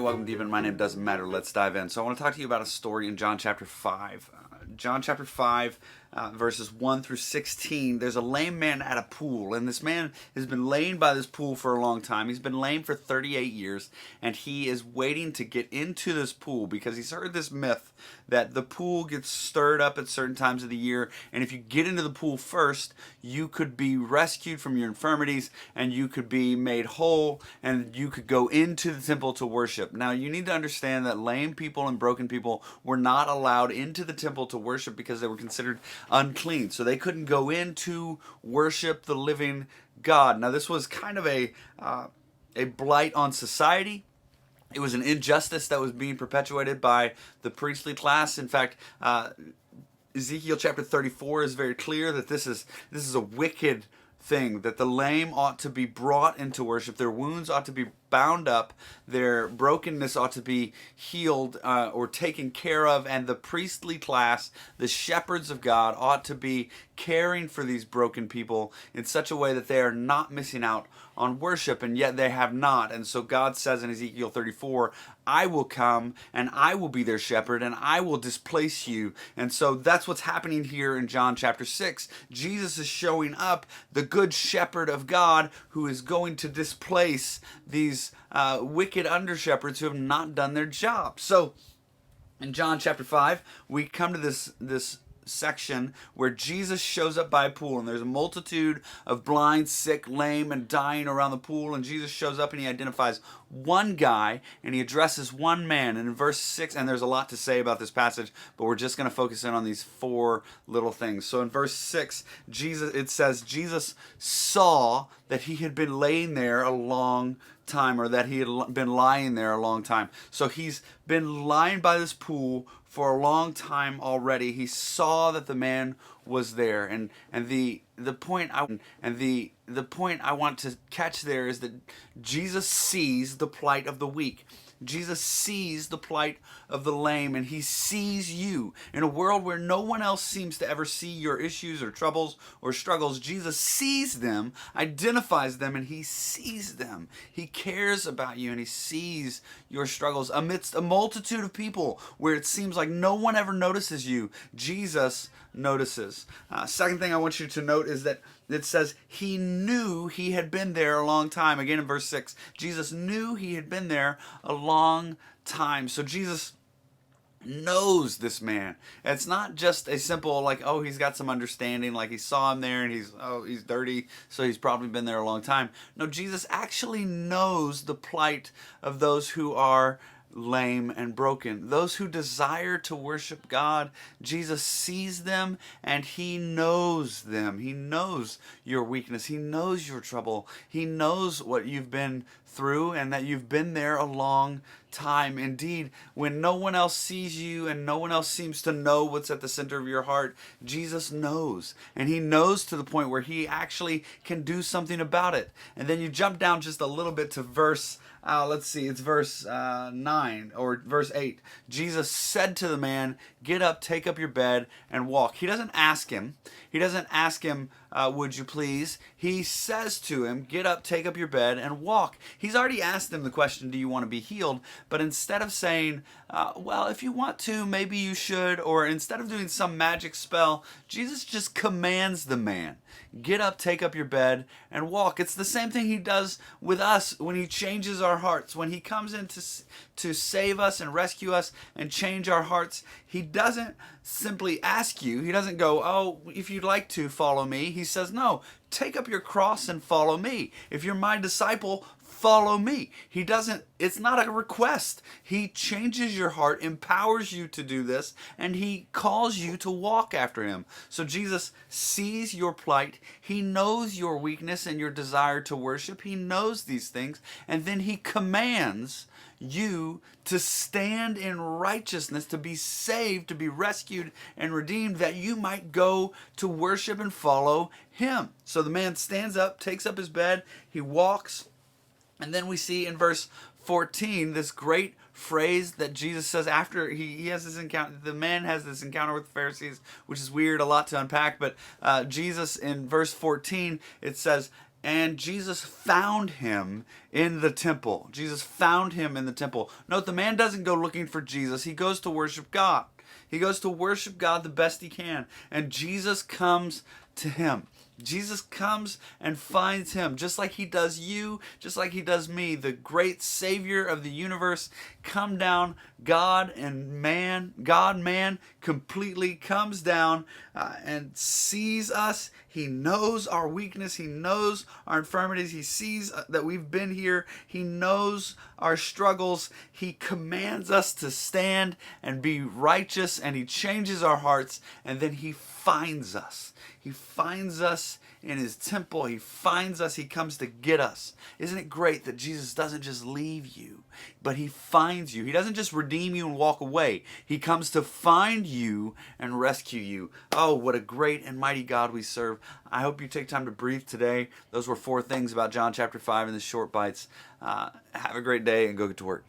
welcome to Even. My name doesn't matter. Let's dive in. So I want to talk to you about a story in John chapter 5. John chapter 5, verses 1 through 16. There's a lame man at a pool, and this man has been laying by this pool for a long time. He's been lame for 38 years, and he is waiting to get into this pool because he's heard this myth that the pool gets stirred up at certain times of the year, and if you get into the pool first, you could be rescued from your infirmities, and you could be made whole, and you could go into the temple to worship. Now, you need to understand that lame people and broken people were not allowed into the temple to worship because they were considered unclean. So they couldn't go in to worship the living God. Now, this was kind of a blight on society. It was an injustice that was being perpetuated by the priestly class. In fact, Ezekiel chapter 34 is very clear that this is a wicked thing, that the lame ought to be brought into worship. Their wounds ought to be bound up. Their brokenness ought to be healed or taken care of. And the priestly class, the shepherds of God, ought to be caring for these broken people in such a way that they are not missing out on worship, and yet they have not. And so God says in Ezekiel 34, I will come and I will be their shepherd and I will displace you. And so that's what's happening here in John chapter 6. Jesus is showing up, the good shepherd of God, who is going to displace these wicked under shepherds who have not done their job. So in John chapter 5, we come to this section where Jesus shows up by a pool, and there's a multitude of blind, sick, lame, and dying around the pool, and Jesus shows up and he identifies one guy and he addresses one man. And in verse 6, and there's a lot to say about this passage, but we're just going to focus in on these four little things. So in verse 6, it says Jesus saw that he had been laying there a long time, or that he had been lying there a long time. So he's been lying by this pool for a long time already. He saw that the man was there, and the point I want to catch there is that Jesus sees the plight of the weak. Jesus sees the plight of the lame, and he sees you. In a world where no one else seems to ever see your issues or troubles or struggles, Jesus sees them, identifies them, and he sees them. He cares about you, and he sees your struggles. Amidst a multitude of people where it seems like no one ever notices you, Jesus notices. Second thing I want you to note is that it says he knew he had been there a long time. Again in verse 6, Jesus knew he had been there a long time. So Jesus knows this man. It's not just a simple like, oh, he's got some understanding, like he saw him there and he's dirty, so he's probably been there a long time. No, Jesus actually knows the plight of those who are lame and broken, those who desire to worship God. Jesus sees them and he knows them. He knows your weakness. He knows your trouble. He knows what you've been through and that you've been there a long time. Indeed, when no one else sees you and no one else seems to know what's at the center of your heart, Jesus knows. And he knows to the point where he actually can do something about it. And then you jump down just a little bit to verse it's verse 9 or verse 8. Jesus said to the man, get up, take up your bed, and walk. He doesn't ask him, would you please? He says to him, get up, take up your bed, and walk. He's already asked him the question, do you want to be healed? But instead of saying, well, if you want to, maybe you should, or instead of doing some magic spell, Jesus just commands the man, get up, take up your bed, and walk. It's the same thing he does with us when he changes our hearts. When he comes in to save us and rescue us and change our hearts, he doesn't simply ask you. He doesn't go, oh, if you'd like to, follow me. He says, no, take up your cross and follow me. If you're my disciple, follow me. It's not a request. He changes your heart, empowers you to do this, and he calls you to walk after him. So Jesus sees your plight. He knows your weakness and your desire to worship. He knows these things, and then he commands you to stand in righteousness, to be saved, to be rescued and redeemed, that you might go to worship and follow him. So the man stands up, takes up his bed, he walks, and then we see in verse 14 this great phrase that Jesus says after he has this encounter. The man has this encounter with the Pharisees, which is weird, a lot to unpack, but Jesus in verse 14, it says, and Jesus found him in the temple. Jesus found him in the temple. Note, the man doesn't go looking for Jesus. He goes to worship God. He goes to worship God the best he can. And Jesus comes to him. Jesus comes and finds him, just like he does you, just like he does me. The great Savior of the universe come down. God, man, completely comes down and sees us. He knows our weakness. He knows our infirmities. He sees that we've been here. He knows our struggles. He commands us to stand and be righteous, and he changes our hearts, and then he finds us. He finds us in his temple. He finds us. He comes to get us. Isn't it great that Jesus doesn't just leave you, but he finds you? He doesn't just redeem you and walk away. He comes to find you and rescue you. Oh, what a great and mighty God we serve. I hope you take time to breathe today. Those were 4 things about John chapter 5 in the short bites. Have a great day and go get to work.